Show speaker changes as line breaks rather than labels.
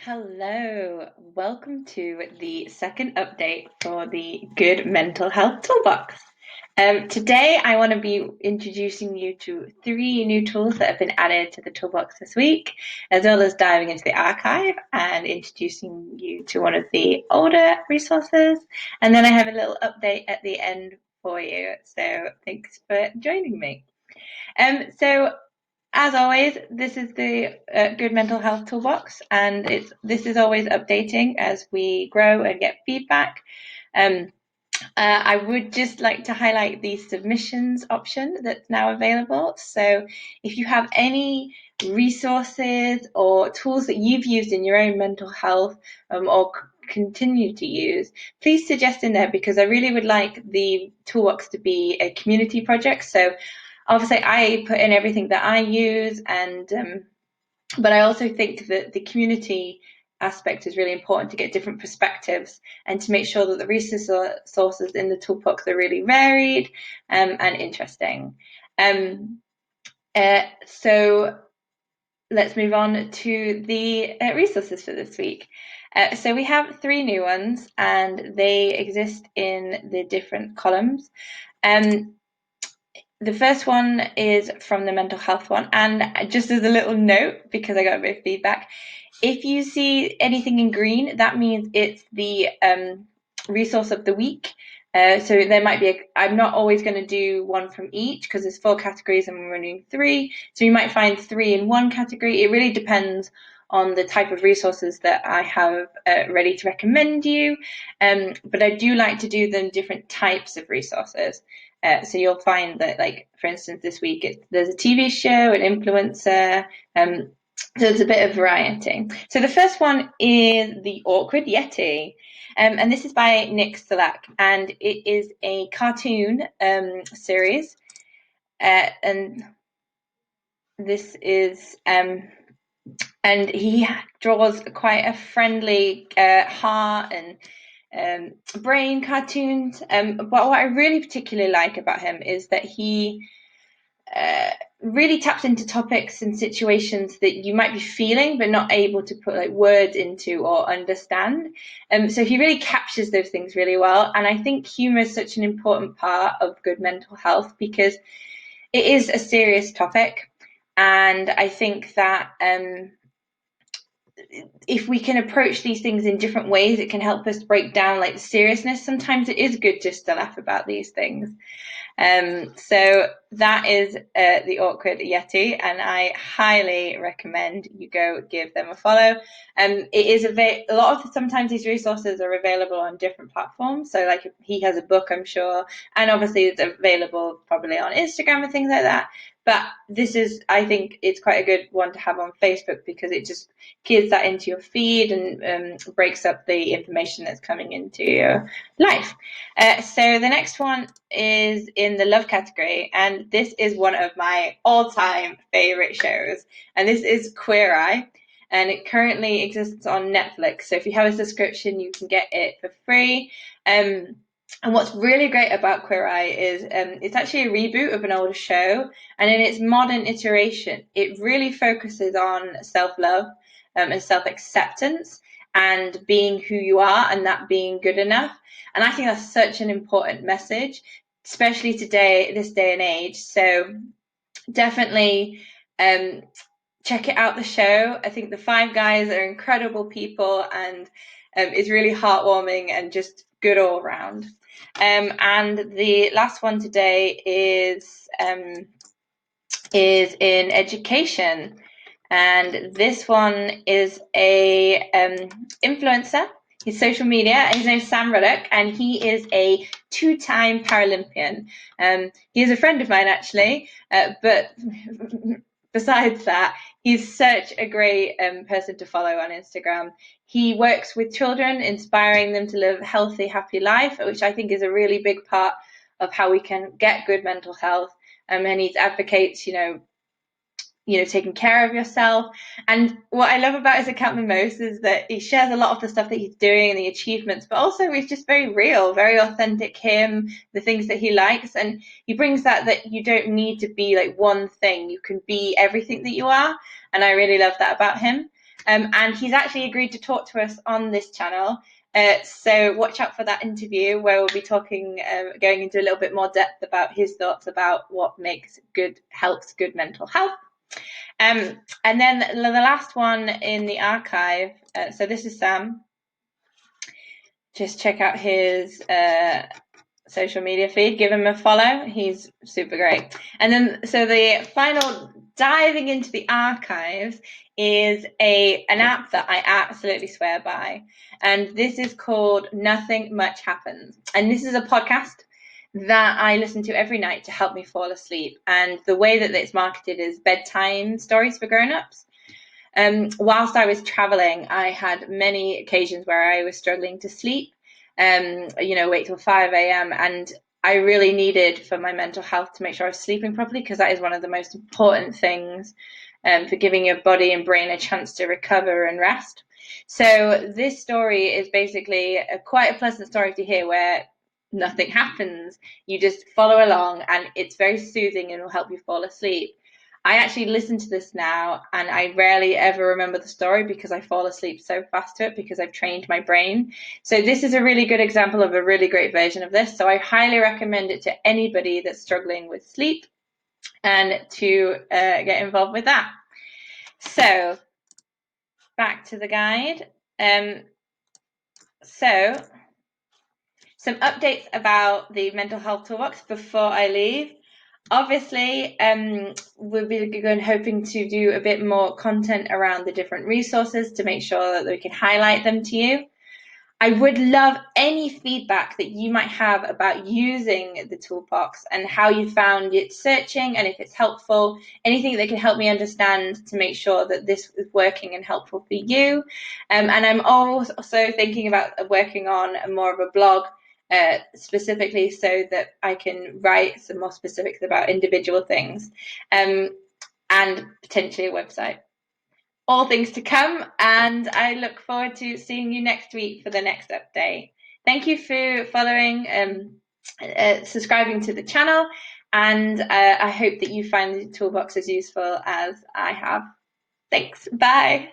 Hello, welcome to the second update for the Good Mental Health Toolbox. Today, I want to be introducing you to three new tools that have been added to the toolbox this week, as well as diving into the archive and introducing you to one of the older resources. And then I have a little update at the end for you. So thanks for joining me. So as always, this is the Good Mental Health Toolbox, and this is always updating as we grow and get feedback. Um, I would just like to highlight the submissions option that's now available. So if you have any resources or tools that you've used in your own mental health or continue to use, please suggest in there because I really would like the toolbox to be a community project. So obviously I put in everything that I use, and but I also think that the community aspect is really important to get different perspectives and to make sure that the resources in the toolbox are really varied and interesting. So let's move on to the resources for this week. So we have three new ones, and they exist in the different columns. The first one is from the mental health one, and just as a little note, because I got a bit of feedback, if you see anything in green, that means it's the resource of the week. So there might be I'm not always going to do one from each because there's four categories and we're running three. So you might find three in one category. It really depends on the type of resources that I have ready to recommend you. But I do like to do them different types of resources. So you'll find that, like, for instance, this week there's a TV show, an influencer, so it's a bit of variety. So the first one is the Awkward Yeti, and this is by Nick Stelak, and it is a cartoon series, and this is and he draws quite a friendly heart and brain cartoons. But what I really particularly like about him is that he really taps into topics and situations that you might be feeling but not able to put like words into or understand. So he really captures those things really well. And I think humor is such an important part of good mental health because it is a serious topic. And I think that if we can approach these things in different ways, it can help us break down like the seriousness. Sometimes it is good just to laugh about these things. So that is the Awkward Yeti, and I highly recommend you go give them a follow. It is sometimes these resources are available on different platforms. So like he has a book, I'm sure, and obviously it's available probably on Instagram and things like that. But I think it's quite a good one to have on Facebook because it just gives that into your feed and breaks up the information that's coming into your life. So the next one is in the love category, and this is one of my all-time favorite shows, and this is Queer Eye, and it currently exists on Netflix. So if you have a subscription, you can get it for free. And what's really great about Queer Eye is it's actually a reboot of an older show, and in its modern iteration, it really focuses on self-love and self-acceptance and being who you are and that being good enough. And I think that's such an important message, especially today, this day and age. So definitely check it out, the show. I think the five guys are incredible people, and it's really heartwarming and just good all around. And the last one today is in education, and this one is a influencer. He's social media. His name's Sam Ruddock, and he is a two-time Paralympian. He is a friend of mine, actually, but besides that, he's such a great person to follow on Instagram. He works with children, inspiring them to live a healthy, happy life, which I think is a really big part of how we can get good mental health. And he advocates, taking care of yourself. And what I love about his account the most is that he shares a lot of the stuff that he's doing and the achievements, but also he's just very real, very authentic him, the things that he likes. And he brings that you don't need to be like one thing. You can be everything that you are. And I really love that about him. And he's actually agreed to talk to us on this channel. So watch out for that interview where we'll be talking, going into a little bit more depth about his thoughts about what helps good mental health. And then the last one in the archive, so this is Sam. Just check out his social media feed, give him a follow. He's super great. And then, so the final diving into the archives is an app that I absolutely swear by. And this is called Nothing Much Happens. And this is a podcast that I listen to every night to help me fall asleep. And the way that it's marketed is bedtime stories for grown-ups. Whilst I was traveling, I had many occasions where I was struggling to sleep, wait till 5 a.m. And I really needed for my mental health to make sure I was sleeping properly, because that is one of the most important things for giving your body and brain a chance to recover and rest. So this story is basically quite a pleasant story to hear, where nothing happens. You just follow along and it's very soothing and will help you fall asleep. I actually listen to this now and I rarely ever remember the story because I fall asleep so fast to it because I've trained my brain. So this is a really good example of a really great version of this. So I highly recommend it to anybody that's struggling with sleep and to get involved with that. So back to the guide. So some updates about the mental health toolbox before I leave. Obviously, we'll be hoping to do a bit more content around the different resources to make sure that we can highlight them to you. I would love any feedback that you might have about using the toolbox and how you found it searching, and if it's helpful, anything that can help me understand to make sure that this is working and helpful for you. And I'm also thinking about working on more of a blog specifically so that I can write some more specifics about individual things, and potentially a website. All things to come, and I look forward to seeing you next week for the next update. Thank you for following, subscribing to the channel, and I hope that you find the toolbox as useful as I have. Thanks. Bye.